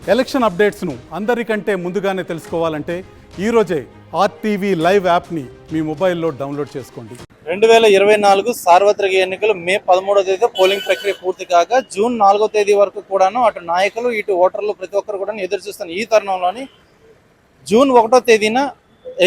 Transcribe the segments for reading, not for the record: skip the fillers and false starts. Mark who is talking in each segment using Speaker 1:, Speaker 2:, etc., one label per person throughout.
Speaker 1: Election అప్డేట్స్ను అందరికంటే ముందుగానే తెలుసుకోవాలంటే ఈరోజే ఆర్టీవీ లైవ్ యాప్ని మీ మొబైల్లో డౌన్లోడ్ చేసుకోండి.
Speaker 2: 2024 సార్వత్రిక ఎన్నికలు మే 13వ తేదీ పోలింగ్ ప్రక్రియ పూర్తి కాగా జూన్ 4వ తేదీ వరకు కూడాను అటు నాయకులు ఇటు ఓటర్లు ప్రతి ఒక్కరు కూడా ఎదురు చూస్తున్న ఈ తరుణంలోని జూన్ 1వ తేదీన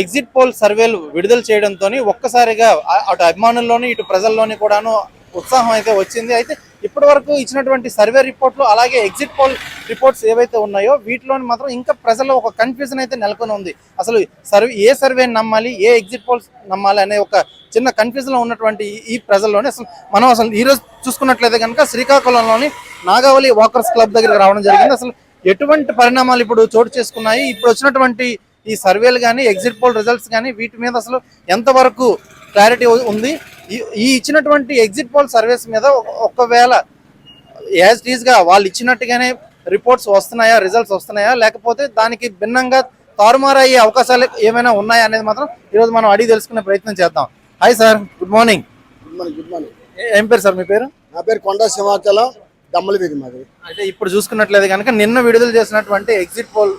Speaker 2: ఎగ్జిట్ పోల్ సర్వేలు విడుదల చేయడంతో ఒక్కసారిగా అటు అభిమానుల్లోని ఇటు ప్రజల్లోని కూడాను ఉత్సాహం అయితే వచ్చింది. అయితే ఇప్పటి వరకు ఇచ్చినటువంటి సర్వే రిపోర్ట్లు అలాగే ఎగ్జిట్ పోల్ రిపోర్ట్స్ ఏవైతే ఉన్నాయో వీటిలోని మాత్రం ఇంకా ప్రజల్లో ఒక కన్ఫ్యూజన్ అయితే నెలకొని ఉంది. అసలు ఏ సర్వే నమ్మాలి, ఏ ఎగ్జిట్ పోల్స్ నమ్మాలి అనే ఒక చిన్న కన్ఫ్యూజన్లో ఉన్నటువంటి ఈ ప్రజల్లోనే అసలు ఈరోజు చూసుకున్నట్లయితే కనుక శ్రీకాకుళంలోని నాగావళి వాకర్స్ క్లబ్ దగ్గరికి రావడం జరిగింది. అసలు ఎటువంటి పరిణామాలు ఇప్పుడు చోటు చేసుకున్నాయి, ఇప్పుడు వచ్చినటువంటి ఈ సర్వేలు కానీ ఎగ్జిట్ పోల్ రిజల్ట్స్ కానీ వీటి మీద అసలు ఎంతవరకు క్లారిటీ ఉంది, ఈ ఇచ్చినటువంటి ఎగ్జిట్ పోల్ సర్వేస్ మీద ఒకవేళ యాజ్ ఇట్ ఈస్గా వాళ్ళు ఇచ్చినట్టుగానే రిపోర్ట్స్ వస్తున్నాయా, రిజల్ట్స్ వస్తున్నాయా, లేకపోతే దానికి భిన్నంగా తారుమారు అయ్యే అవకాశాలు ఏమైనా ఉన్నాయా అనేది మాత్రం ఈరోజు మనం అడిగి తెలుసుకునే ప్రయత్నం చేద్దాం. Hi sir, good morning.
Speaker 3: Good morning.
Speaker 2: ఏం పేరు సార్ మీ పేరు?
Speaker 3: నా పేరు కొండ సింహాచలం, దమ్మల వీధి మాది.
Speaker 2: అయితే ఇప్పుడు చూసుకున్నట్లయితే కనుక నిన్న విడుదల చేసినటువంటి ఎగ్జిట్ పోల్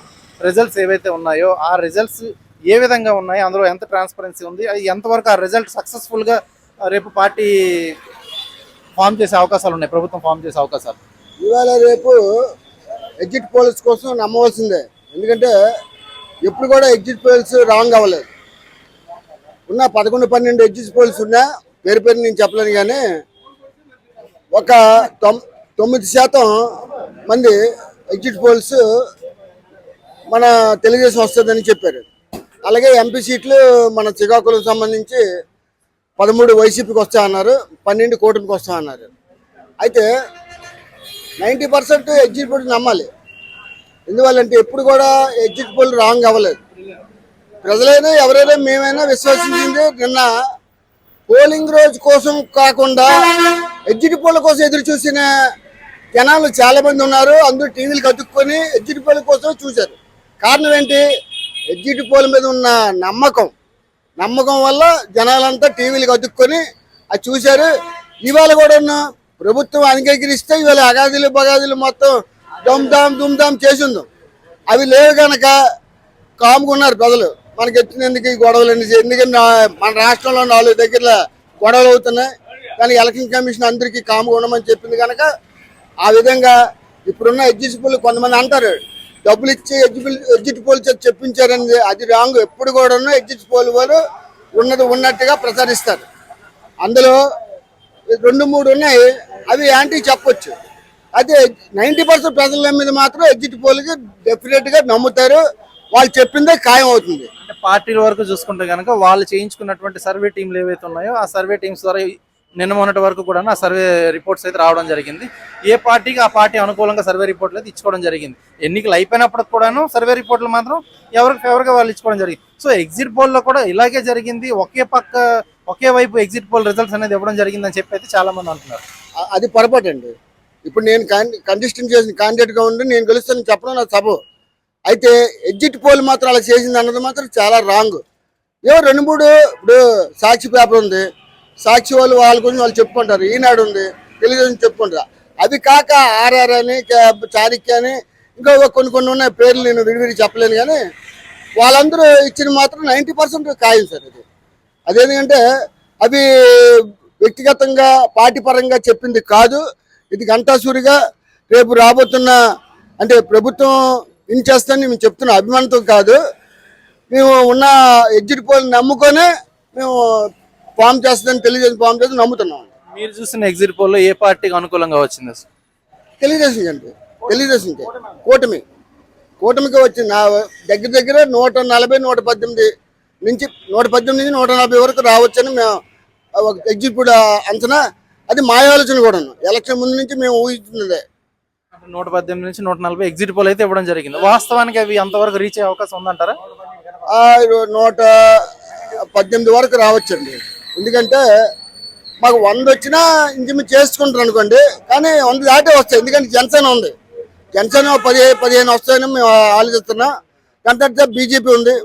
Speaker 2: రిజల్ట్స్ ఏవైతే ఉన్నాయో ఆ రిజల్ట్స్ ఏ విధంగా ఉన్నాయి, అందులో ఎంత ట్రాన్స్పరెన్సీ ఉంది, అది ఎంతవరకు ఆ రిజల్ట్ సక్సెస్ఫుల్గా రేపు పార్టీ ఫామ్ చేసే అవకాశాలు ఉన్నాయి, ప్రభుత్వం ఫామ్ చేసే అవకాశాలు?
Speaker 3: ఇవాళ రేపు ఎగ్జిట్ పోల్స్ కోసం నమ్మవలసిందే. ఎందుకంటే ఎప్పుడు కూడా ఎగ్జిట్ పోల్స్ రాంగ్ అవ్వలేదు. ఉన్న 11-12 ఎగ్జిట్ పోల్స్ ఉన్నా పేరు నేను చెప్పలేను, కానీ ఒక 9% మంది ఎగ్జిట్ పోల్స్ మన తెలుగుదేశం వస్తుందని చెప్పారు. అలాగే ఎంపీ సీట్లు మన శ్రీకాకుళం సంబంధించి 13 వైసీపీకి వస్తా అన్నారు, 12 కూటమికి వస్తా అన్నారు. అయితే 90% ఎగ్జిట్ పోల్ నమ్మాలి. ఎందువల్లంటే ఎప్పుడు కూడా ఎగ్జిట్ పోల్ రాంగ్ అవ్వలేదు. ప్రజలైనా ఎవరైనా మేమైనా విశ్వసించింది నిన్న పోలింగ్ రోజు కోసం కాకుండా ఎగ్జిట్ పోల్ కోసం ఎదురు చూసిన జనాలు చాలా మంది ఉన్నారు. అందరూ టీవీలు కతుక్కొని ఎగ్జిట్ పోల్ కోసం చూశారు. కారణం ఏంటి? ఎగ్జిట్ పోల్ మీద ఉన్న నమ్మకం వల్ల జనాలంతా టీవీలు కతుక్కొని అది చూశారు. ఇవాళ కూడా ప్రభుత్వం అంగీకరిస్తే ఇవాళ అగాధులు బగాదులు మొత్తం దుమ్దాం చేసింది. అవి లేవు కనుక కాముకున్నారు ప్రజలు. మనకి ఎత్తినందుకు ఈ గొడవలు ఎందుకంటే మన రాష్ట్రంలో 4 దగ్గర గొడవలు అవుతున్నాయి. కానీ ఎలక్షన్ కమిషన్ అందరికీ కాముగా ఉండమని చెప్పింది కనుక ఆ విధంగా ఇప్పుడున్న ఎగ్జిట్ పోల్ కొంతమంది అంటారు డబ్బులు ఇచ్చి ఎగ్జిట్ పోల్ చెప్పించారని. అది రాంగ్. ఎప్పుడు కూడా ఎగ్జిట్ పోల్ వాళ్ళు ఉన్నట్టుగా ప్రచారిస్తారు. అందులో 2-3 ఉన్నాయి, అవి యాంటీ చెప్పొచ్చు. అయితే 90% ప్రజల మీద మాత్రం ఎగ్జిట్ పోల్కి డెఫినెట్గా నమ్ముతారు. వాళ్ళు చెప్పిందే ఖాయం అవుతుంది.
Speaker 2: అంటే పార్టీల వరకు చూసుకుంటే కనుక వాళ్ళు చేయించుకున్నటువంటి సర్వే టీంలు ఏవైతే ఉన్నాయో ఆ సర్వే టీమ్స్ ద్వారా నిన్న మొన్నటి వరకు కూడా ఆ సర్వే రిపోర్ట్స్ అయితే రావడం జరిగింది. ఏ పార్టీకి ఆ పార్టీ అనుకూలంగా సర్వే రిపోర్ట్లు అయితే ఇచ్చుకోవడం జరిగింది. ఎన్నికలు అయిపోయినప్పటికి కూడాను సర్వే రిపోర్ట్లు మాత్రం ఎవరికి ఫేవర్గా వాళ్ళు ఇచ్చుకోవడం జరిగింది. సో ఎగ్జిట్ పోల్లో కూడా ఇలాగే జరిగింది. ఒకే వైపు ఎగ్జిట్ పోల్ రిజల్ట్స్ అనేది ఇవ్వడం జరిగిందని చెప్పి అయితే చాలా మంది అంటున్నారు.
Speaker 3: అది పొరపాటు అండి. ఇప్పుడు నేను కంటెస్టెంట్ చేసిన క్యాండిడేట్గా ఉండి నేను గెలుస్తానని చెప్పడం నా తప్పు. అయితే ఎగ్జిట్ పోల్ మాత్రం అలా చేసింది అన్నది మాత్రం చాలా రాంగ్. 2-3 ఇప్పుడు సాక్షి పేపర్ ఉంది, సాక్షి వాళ్ళ గురించి వాళ్ళు చెప్పుకుంటారు. ఈనాడు ఉంది, తెలుగుదేశం చెప్పుకుంటారు. అవి కాక ఆర్ఆర్ అని, చాణక్య అని ఇంకా కొన్ని ఉన్నాయి పేర్లు నేను విడివిడి చెప్పలేను. కానీ వాళ్ళందరూ ఇచ్చిన మాత్రం 90% ఖాయం సార్. అదేంటంటే అవి వ్యక్తిగతంగా పార్టీ పరంగా చెప్పింది కాదు. ఇది గంటాసూరిగా రేపు రాబోతున్న అంటే ప్రభుత్వం చేస్తానని మేము చెప్తున్న అభిమానంతో కాదు. మేము ఉన్న ఎగ్జిట్ పోల్ నమ్ముకొనే మేము ఫామ్ చేస్తుందని తెలుగుదేశం ఫామ్ చేసి నమ్ముతున్నాం.
Speaker 2: మీరు చూసిన ఎగ్జిట్ పోల్లో ఏ పార్టీకి అనుకూలంగా వచ్చింది?
Speaker 3: తెలుగుదేశం అండి. తెలుగుదేశంకి కూటమికి వచ్చింది. నా దగ్గర 140-118 నుంచి 140 వరకు రావచ్చని మేము ఎగ్జిట్ పోల్ అంచనా. అది మా ఆలోచన కూడా ఎలక్షన్ ముందు నుంచి మేము ఊహిస్తున్నదే.
Speaker 2: 118 నుంచి 140 ఎగ్జిట్ పోల్ అయితే ఇవ్వడం జరిగింది. వాస్తవానికి అవి అంతవరకు రీచ్ అయ్యే అవకాశం ఉందంటారా?
Speaker 3: 118 వరకు రావచ్చండి. ఎందుకంటే మాకు 100 వచ్చినా ఇంచుమించు చేసుకుంటారు అనుకోండి, కానీ 100 దాటే వస్తాయి. ఎందుకంటే జనసేన ఉంది, జనసేన 10-15 వస్తాయని మేము ఆలోచిస్తున్నాం. దాని తర్వాత బీజేపీ ఉంది,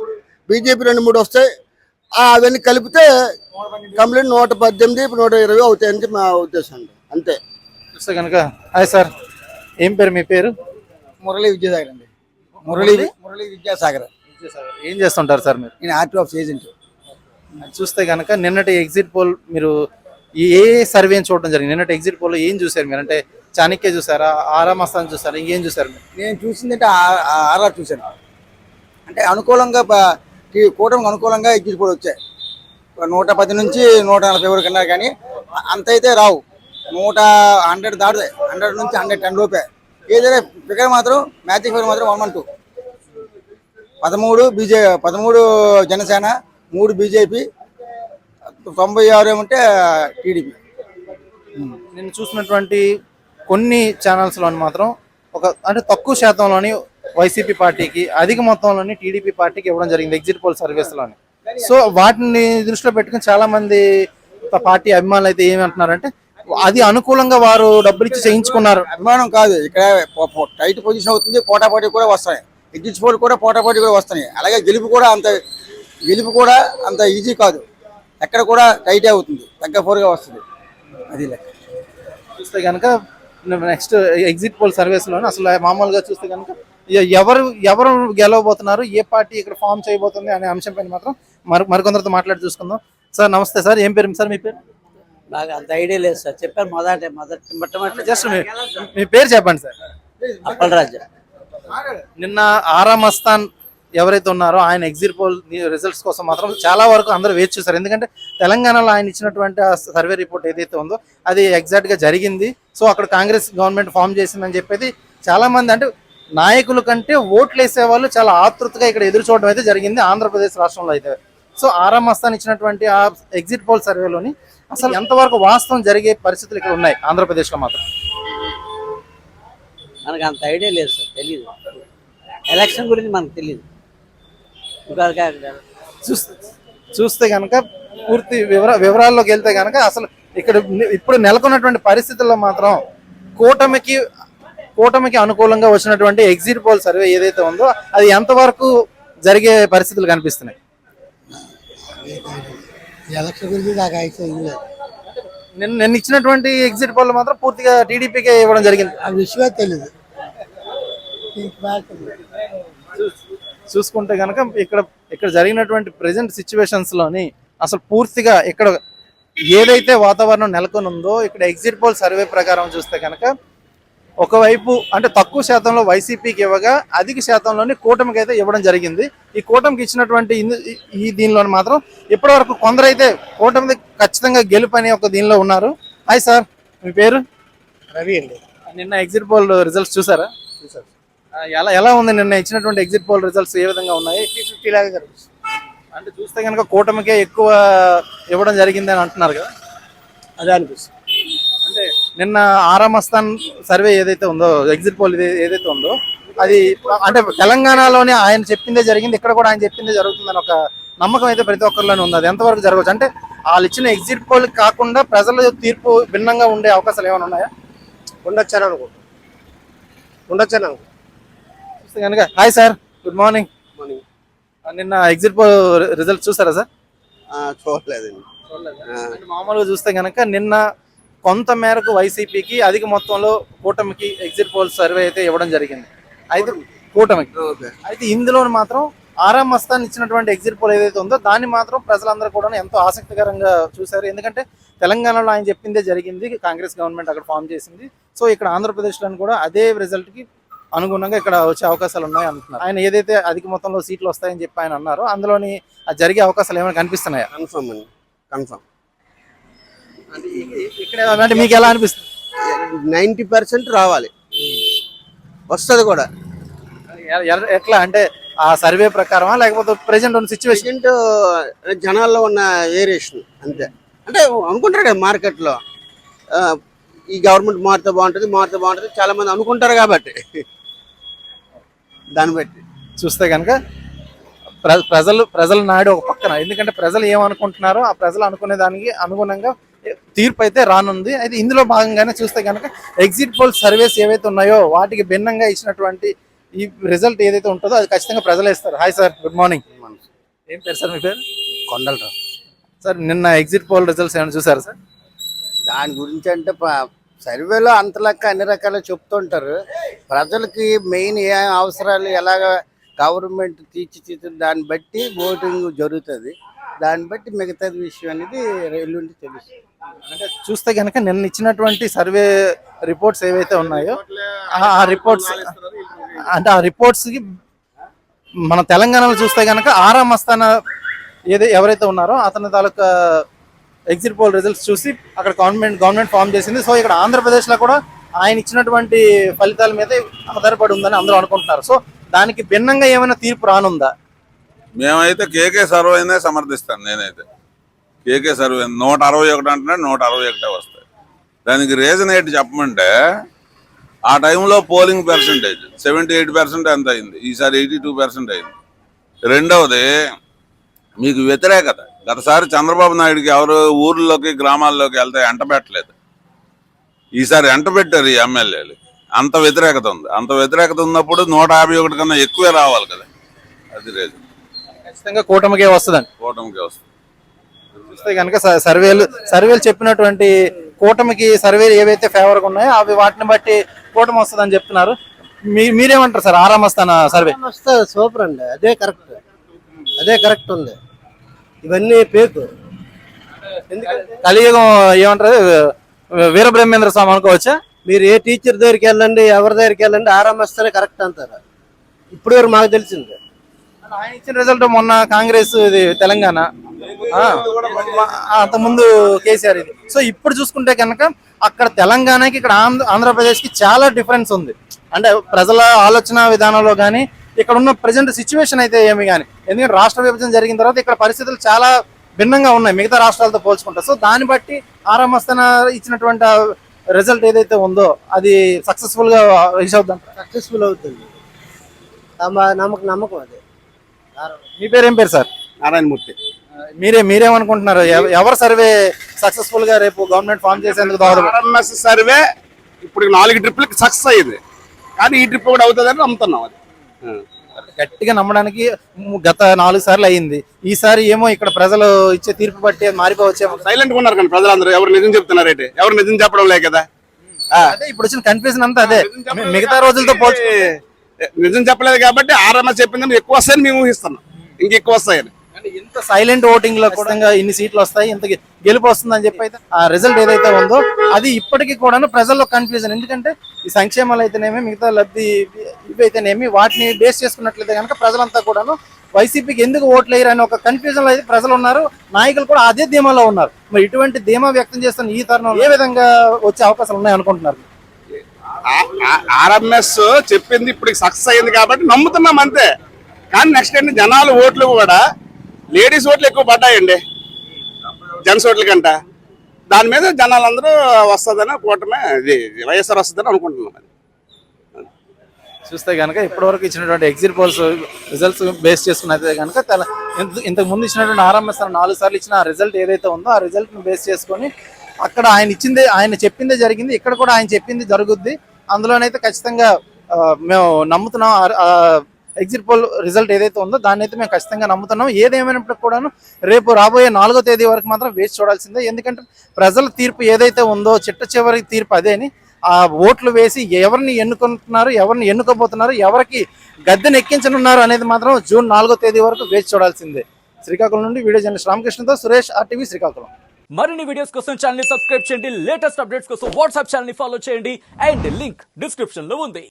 Speaker 3: బీజేపీ 2-3 వస్తాయి. అవన్నీ కలిపితే కంప్లీట్ 118 ఇప్పుడు 120 అవుతాయని మా ఉద్దేశం అండి. అంతే.
Speaker 2: చూస్తే కనుక హాయ్ సార్, ఏం పేరు మీ పేరు?
Speaker 4: మురళీ విద్యాసాగర్ అండి. మురళీ విద్యాసాగర్.
Speaker 2: ఏం చేస్తుంటారు సార్ మీరు?
Speaker 4: నేను ఆర్టీ ఆఫ్ ఏజెంట్.
Speaker 2: చూస్తే కనుక నిన్నటి ఎగ్జిట్ పోల్ మీరు ఏ సర్వేని చూడడం జరిగింది? నిన్నటి ఎగ్జిట్ పోల్ ఏం చూసారు మీరు? అంటే చాణక్య చూసారా, ఆరామ్ అస్థాన్ చూసారా, ఇంకేం చూసారు మీరు?
Speaker 4: నేను చూసిందంటే ఆర్ఆర్ చూశాను. అంటే అనుకూలంగా కూటమికి అనుకూలంగా ఎగ్జిట్ పోల్ వచ్చాయి. 110 నుంచి 140 వరకు అన్నారు, కానీ అంత అయితే రావు. 100 దాటుతాయి. 100 నుంచి 110 లోపే. ఏదైనా ఫిగర్ మాత్రం మ్యాజిక్ ఫిగర్ మాత్రం 112. 13 జనసేన, 3 బీజేపీ, 96 ఏమంటే టీడీపీ.
Speaker 2: నేను చూసినటువంటి కొన్ని ఛానల్స్లోని మాత్రం అంటే తక్కువ శాతంలోని వైసీపీ పార్టీకి, అధిక మొత్తంలోని టీడీపీ పార్టీకి ఇవ్వడం జరిగింది ఎగ్జిట్ పోల్ సర్వీస్లోని. సో వాటిని దృష్టిలో పెట్టుకుని చాలా మంది పార్టీ అభిమానులు అయితే ఏమంటున్నారంటే అది అనుకూలంగా వారు డబ్బులు ఇచ్చి చేయించుకున్నారు.
Speaker 4: అభిమానం కాదు, ఇక్కడ టైట్ పొజిషన్ అవుతుంది. పోటాపోటీ కూడా వస్తాయి. ఎగ్జిట్ పోల్ కూడా పోటాపోటీ కూడా వస్తున్నాయి. అలాగే గెలుపు కూడా అంత ఈజీ కాదు. ఎక్కడ కూడా టైట్ అవుతుంది, తగ్గ4గా వస్తుంది. అది లెక్క.
Speaker 2: చూస్తే కనుక నెక్స్ట్ ఎగ్జిట్ పోల్ సర్వీస్లోనే అసలు మామూలుగా చూస్తే కనుక ఎవరు గెలవబోతున్నారు, ఏ పార్టీ ఇక్కడ ఫామ్ చేయబోతుంది అనే అంశం పైన మాత్రం మరికొందరితో మాట్లాడి చూసుకుందాం. సార్ నమస్తే సార్, ఏం పేరు సార్? మీ పేరు?
Speaker 5: బాగా అంత ఐడియా లేదు సార్. చెప్పారు మొట్టమొదటి
Speaker 2: జస్ట్ మీ పేరు చెప్పండి సార్.
Speaker 5: అప్పలరాజు.
Speaker 2: నిన్న ఆరామ్ అస్థాన్ ఎవరైతే ఉన్నారో ఆయన ఎగ్జిట్ పోల్ రిజల్ట్స్ కోసం మాత్రం చాలా వరకు అందరూ వేచి చూసారు. ఎందుకంటే తెలంగాణలో ఆయన ఇచ్చినటువంటి ఆ సర్వే రిపోర్ట్ ఏదైతే ఉందో అది ఎగ్జాక్ట్గా జరిగింది. సో అక్కడ కాంగ్రెస్ గవర్నమెంట్ ఫామ్ చేసిందని చెప్పేది చాలా మంది, అంటే నాయకుల కంటే ఓట్లు వేసే వాళ్ళు చాలా ఆతృతగా ఇక్కడ ఎదురు చూడడం అయితే జరిగింది ఆంధ్రప్రదేశ్ రాష్ట్రంలో అయితే. సో ఆరామ్ అస్థాన్ ఇచ్చినటువంటి ఆ ఎగ్జిట్ పోల్ సర్వేలోని అసలు ఎంతవరకు వాస్తవం జరిగే పరిస్థితులు ఇక్కడ ఉన్నాయి ఆంధ్రప్రదేశ్లో మాత్రం?
Speaker 5: మనకు అంత ఐడియా లేదు సార్, తెలీదు. ఎలక్షన్ గురించి మనకు తెలీదు.
Speaker 2: చూస్తే కనుక పూర్తి వివరాల్లోకి వెళ్తే కనుక అసలు ఇక్కడ ఇప్పుడు నెలకొన్నటువంటి పరిస్థితుల్లో మాత్రం కూటమికి అనుకూలంగా వచ్చినటువంటి ఎగ్జిట్ పోల్ సర్వే ఏదైతే ఉందో అది ఎంతవరకు జరిగే పరిస్థితులు కనిపిస్తున్నాయి?
Speaker 4: ఎలక్షన్ గురించి నాకు అయితే
Speaker 2: నిన్న ఇచ్చినటువంటి ఎగ్జిట్ పోల్ మాత్రం పూర్తిగా టీడీపీకే ఇవ్వడం జరిగింది.
Speaker 4: ఆ విషయమే తెలీదు.
Speaker 2: చూసుకుంటే కనుక ఇక్కడ జరిగినటువంటి ప్రెజెంట్ సిచ్యువేషన్స్ లోని అసలు పూర్తిగా ఇక్కడ ఏదైతే వాతావరణం నెలకొని ఉందో ఇక్కడ ఎగ్జిట్ పోల్ సర్వే ప్రకారం చూస్తే కనుక ఒకవైపు అంటే తక్కువ శాతంలో వైసీపీకి ఇవ్వగా అధిక శాతంలోని కూటమికి అయితే ఇవ్వడం జరిగింది. ఈ కూటమికి ఇచ్చినటువంటి దీనిలో మాత్రం ఇప్పటివరకు కొందరైతే కూటమి ఖచ్చితంగా గెలుపు అనే ఒక దీనిలో ఉన్నారు. హాయ్ సార్, మీ పేరు?
Speaker 4: రవి అండి.
Speaker 2: నిన్న ఎగ్జిట్ పోల్ రిజల్ట్స్ చూసారా?
Speaker 4: చూసారు.
Speaker 2: ఎలా ఉంది నిన్న ఇచ్చినటువంటి ఎగ్జిట్ పోల్ రిజల్ట్స్ ఏ విధంగా ఉన్నాయి?
Speaker 4: 50-50 లాగా జరుగుతుంది.
Speaker 2: అంటే చూస్తే కనుక కూటమికే ఎక్కువ ఇవ్వడం జరిగింది అని అంటున్నారు కదా,
Speaker 4: అదే అనిపిస్తుంది.
Speaker 2: అంటే నిన్న ఆరామ్ అస్థాన్ సర్వే ఏదైతే ఉందో ఎగ్జిట్ పోల్ ఏదైతే ఉందో అది అంటే తెలంగాణలోనే ఆయన చెప్పిందే జరిగింది, ఇక్కడ కూడా ఆయన చెప్పిందే జరుగుతుందని ఒక నమ్మకం అయితే ప్రతి ఒక్కరిలోనే ఉంది. అది ఎంతవరకు జరగవచ్చు? అంటే వాళ్ళు ఇచ్చిన ఎగ్జిట్ పోల్ కాకుండా ప్రజల తీర్పు భిన్నంగా ఉండే అవకాశాలు ఏమైనా ఉన్నాయా?
Speaker 4: ఉండొచ్చాను అనుకుంటా.
Speaker 2: చూస్తే కనుక హాయ్ సార్, గుడ్ మార్నింగ్. నిన్న ఎగ్జిట్ పోల్ రిజల్ట్ చూసారా సార్?
Speaker 3: చూడలేదండి.
Speaker 2: అంటే మామూలుగా చూస్తే కనుక నిన్న కొంత మేరకు వైసీపీకి అధిక మొత్తంలో కూటమికి ఎగ్జిట్ పోల్ సర్వే అయితే ఇవ్వడం జరిగింది. అయితే కూటమికి అయితే ఇందులో మాత్రం ఆరామ్ అస్థాన్ ఇచ్చినటువంటి ఎగ్జిట్ పోల్ ఏదైతే ఉందో దాన్ని మాత్రం ప్రజలందరూ కూడా ఎంతో ఆసక్తికరంగా చూశారు. ఎందుకంటే తెలంగాణలో ఆయన చెప్పిందే జరిగింది, కాంగ్రెస్ గవర్నమెంట్ అక్కడ ఫామ్ చేసింది. సో ఇక్కడ ఆంధ్రప్రదేశ్లో కూడా అదే రిజల్ట్కి అనుగుణంగా ఇక్కడ వచ్చే అవకాశాలు ఉన్నాయి అంటున్నారు. ఆయన ఏదైతే అధిక మొత్తంలో సీట్లు వస్తాయని చెప్పి ఆయన అన్నారో అందులోని జరిగే అవకాశాలు ఏమైనా కనిపిస్తున్నాయా?
Speaker 3: కన్ఫర్మ్.
Speaker 2: ఇక్కడ అంటే మీకు ఎలా అనిపిస్తుంది?
Speaker 3: 90% రావాలి, వస్తుంది కూడా.
Speaker 2: ఎట్లా అంటే ఆ సర్వే ప్రకారమా లేకపోతే ప్రెసెంట్ ఉన్న సిచ్యువేషన్
Speaker 3: జనాల్లో ఉన్న వేరియేషన్ అంతే. అంటే అనుకుంటారు కదా మార్కెట్లో ఈ గవర్నమెంట్ మారితే బాగుంటుంది చాలా మంది అనుకుంటారు కాబట్టి దాన్ని బట్టి
Speaker 2: చూస్తే కనుక ప్రజల నాడు ఒక పక్కన, ఎందుకంటే ప్రజలు ఏమనుకుంటున్నారో ఆ ప్రజలు అనుకునే దానికి అనుగుణంగా తీర్పు అయితే రానుంది. అయితే ఇందులో భాగంగానే చూస్తే కనుక ఎగ్జిట్ పోల్ సర్వేస్ ఏవైతే ఉన్నాయో వాటికి భిన్నంగా ఇచ్చినటువంటి ఈ రిజల్ట్ ఏదైతే ఉంటుందో అది ఖచ్చితంగా ప్రజలే ఇస్తారు. Hi sir, good morning. ఏం పేరు సార్ మీ పేరు?
Speaker 3: కొండలరావు.
Speaker 2: సార్ నిన్న ఎగ్జిట్ పోల్ రిజల్ట్స్ ఏమైనా చూసారా సార్?
Speaker 3: దాని గురించి అంటే
Speaker 6: సర్వేలో అంతలక్క అన్ని రకాల చెప్తుంటారు. ప్రజలకి మెయిన్ ఏ అవసరాలు ఎలాగ గవర్నమెంట్ తీర్చిదిద్దు దాన్ని బట్టి ఓటింగ్ జరుగుతుంది. దాన్ని బట్టి మిగతాది విషయం అనేది ఎల్లుండి తెలుసు.
Speaker 2: అంటే చూస్తే కనుక నిన్న ఇచ్చినటువంటి సర్వే రిపోర్ట్స్ ఏవైతే ఉన్నాయో ఆ రిపోర్ట్స్ అంటే ఆ రిపోర్ట్స్కి మన తెలంగాణలో చూస్తే కనుక ఆరా మస్తానా ఎవరైతే ఉన్నారో అతని తాలూకా ఎగ్జిట్ పోల్ రిజల్ట్స్ చూసి అక్కడ గవర్నమెంట్ ఫామ్ చేసింది. సో ఇక్కడ ఆంధ్రప్రదేశ్లో కూడా ఆయన ఇచ్చినటువంటి ఫలితాల మీద ఆధారపడి ఉందని అందరూ అనుకుంటున్నారు. సో దానికి భిన్నంగా ఏమైనా తీర్పు రానుందా?
Speaker 7: మేమైతే కేకే సర్వేనే సమర్థిస్తాను. నేనైతే కేకే సర్వే 161 అంటే 161 వస్తాయి. దానికి రీజన్ ఏంటి చెప్పమంటే ఆ టైంలో పోలింగ్ పర్సంటేజ్ 78% ఎంత అయింది, ఈసారి 82% అయింది. రెండవది మీకు వ్యతిరేకత. గతసారి చంద్రబాబు నాయుడుకి ఎవరు ఊర్లోకి గ్రామాల్లోకి వెళ్తే ఎంటబెట్టలేదు, ఈసారి ఎంటబెట్టారు ఈ ఎమ్మెల్యేలు. అంత వ్యతిరేకత ఉంది. అంత వ్యతిరేకత ఉన్నప్పుడు 151 కన్నా ఎక్కువే రావాలి కదా. అది రీజన్.
Speaker 2: ఖచ్చితంగా కూటమికే వస్తుందండి.
Speaker 7: కూటమికే వస్తుంది.
Speaker 2: చూస్తే కనుక సర్వేలు చెప్పినటువంటి కూటమికి సర్వేలు ఏవైతే ఫేవర్గా ఉన్నాయో అవి వాటిని బట్టి కూటమి వస్తుందని చెప్తున్నారు. మీరేమంటారు సార్ ఆరా మస్తానా సర్వే?
Speaker 6: సూపర్ అండి, అదే కరెక్ట్ ఉంది. ఇవన్నీ పేకు.
Speaker 2: కలియుగం ఏమంటారు, వీరబ్రహ్మేంద్ర స్వామి అనుకోవచ్చా?
Speaker 6: మీరు ఏ టీచర్ దగ్గరికి వెళ్ళండి, ఎవరి దగ్గరికి వెళ్ళండి, ఆరామస్తేనే కరెక్ట్ అంటారు. ఇప్పుడు వరకు మాకు తెలిసింది.
Speaker 2: ఆయన ఇచ్చిన రిజల్ట్ మొన్న కాంగ్రెస్ ఇది తెలంగాణ, అంతకుముందు కేసీఆర్ ఇది. సో ఇప్పుడు చూసుకుంటే కనుక అక్కడ తెలంగాణకి ఇక్కడ ఆంధ్రప్రదేశ్కి చాలా డిఫరెన్స్ ఉంది. అంటే ప్రజల ఆలోచన విధానంలో కానీ ఇక్కడ ఉన్న ప్రజెంట్ సిచ్యువేషన్ అయితే ఏమి కానీ, ఎందుకంటే రాష్ట్ర విభజన జరిగిన తర్వాత ఇక్కడ పరిస్థితులు చాలా భిన్నంగా ఉన్నాయి మిగతా రాష్ట్రాలతో పోల్చుకుంటే. సో దాన్ని బట్టి ఆరా మస్తానా ఇచ్చినటువంటి రిజల్ట్ ఏదైతే ఉందో అది సక్సెస్ఫుల్ గా రీచ్ అవుతుంది.
Speaker 6: సక్సెస్ఫుల్ అవుతుంది, నమ్మకం అది.
Speaker 2: మీ పేరు ఏం పేరు సార్?
Speaker 6: నారాయణమూర్తి.
Speaker 2: మీరేమనుకుంటున్నారు? ఎవరు సర్వే సక్సెస్ఫుల్ గా రేపు గవర్నమెంట్ ఫామ్ చేసేందుకు
Speaker 8: ఆర్ఎంఎస్ సర్వే ఇప్పుడు 4 ట్రిప్లకి సక్సెస్ అయ్యింది, కానీ ఈ ట్రిప్ కూడా అవుతుందని నమ్ముతున్నాం. అది
Speaker 2: గట్టిగా నమ్మడానికి గత 4 సార్లు అయ్యింది. ఈసారి ఏమో ఇక్కడ ప్రజలు ఇచ్చే తీర్పు బట్టి మారిపోవచ్చేమో.
Speaker 8: సైలెంట్ గా ఉన్నారు కానీ ప్రజలందరూ ఎవరు నిజం చెప్తున్నారు అయితే, ఎవరు నిజం చెప్పడం లే కదా.
Speaker 2: అదే ఇప్పుడు వచ్చిన కన్ఫ్యూజన్ అంతా అదే. మిగతా రోజులతో పోల్చి
Speaker 8: నిజం చెప్పలేదు కాబట్టి ఆర్ఎంఎస్ చెప్పిందని ఎక్కువ వస్తాయని మేము ఊహిస్తున్నాం, ఇంకెక్కువ వస్తాయని.
Speaker 2: ఇంత సైలెంట్ ఓటింగ్ లో కూడా ఇన్ని సీట్లు వస్తాయి, ఇంత గెలుపు వస్తుందని చెప్పి అయితే ఆ రిజల్ట్ ఏదైతే ఉందో అది ఇప్పటికీ కూడా ప్రజల్లో కన్ఫ్యూజన్. ఎందుకంటే ఈ సంక్షేమాలు అయితేనేమి మిగతా లబ్ధి ఇవైతేనేమి వాటిని బేస్ చేసుకున్నట్లయితే కనుక ప్రజలంతా కూడాను వైసీపీకి ఎందుకు ఓట్లు వేయరు అని ఒక కన్ఫ్యూజన్ లో అయితే ప్రజలు ఉన్నారు. నాయకులు కూడా అదే ధీమాలో ఉన్నారు. మరి ఇటువంటి ధీమా వ్యక్తం చేస్తున్న ఈ తరుణంలో ఏ విధంగా వచ్చే అవకాశాలు ఉన్నాయి అనుకుంటున్నారు?
Speaker 8: ఆర్ఎంఎస్ చెప్పింది ఇప్పుడు సక్సెస్ అయ్యింది కాబట్టి నమ్ముతున్నాం అంతే. కానీ నెక్స్ట్ ఏంటి, జనాలు ఓట్లు కూడా లేడీస్ ఓట్లు ఎక్కువ పడ్డాయండి జెంట్స్ ఓట్ల కంట. దాని మీద జనాలందరూ వస్తుందని కూటమే వైఎస్ఆర్ వస్తుందని అనుకుంటున్నాం.
Speaker 2: చూస్తే కనుక ఇప్పటివరకు ఇచ్చినటువంటి ఎగ్జిట్ పోల్స్ రిజల్ట్స్ బేస్ చేసుకున్నైతే కనుక ఇంతకు ముందు ఇచ్చినటువంటి ఆర్ఎంఎస్ 4 సార్లు ఇచ్చిన ఆ రిజల్ట్ ఏదైతే ఉందో ఆ రిజల్ట్ ని బేస్ చేసుకొని అక్కడ ఆయన చెప్పిందే జరిగింది, ఇక్కడ కూడా ఆయన చెప్పింది జరుగుద్ది. అందులోనైతే ఖచ్చితంగా మేము నమ్ముతున్నాం. ఎగ్జిట్ పోల్ రిజల్ట్ ఏదైతే ఉందో దాన్ని అయితే మేము ఖచ్చితంగా నమ్ముతున్నాం. ఏదేమైనప్పటికీ కూడాను రేపు రాబోయే 4వ తేదీ వరకు మాత్రం వేచి చూడాల్సిందే. ఎందుకంటే ప్రజల తీర్పు ఏదైతే ఉందో చిట్ట చివరి తీర్పు అదేని. ఆ ఓట్లు వేసి ఎవరిని ఎన్నుకుంటున్నారు, ఎవరిని ఎన్నుకోబోతున్నారు, ఎవరికి గద్దెను ఎక్కించనున్నారు అనేది మాత్రం జూన్ 4వ తేదీ వరకు వేచి చూడాల్సిందే. శ్రీకాకుళం నుండి వీడియో జర్నలిస్ట్ రామకృష్ణతో సురేష్, RTV శ్రీకాకుళం.
Speaker 9: మరిన్ని వీడియోస్ కోసం ఛానల్ ని సబ్స్క్రైబ్ చేయండి, లేటెస్ట్ అప్డేట్స్ కోసం వాట్సాప్ ఛానల్ ని ఫాలో చేయండి అండ్ లింక్ డిస్క్రిప్షన్ లో ఉంది.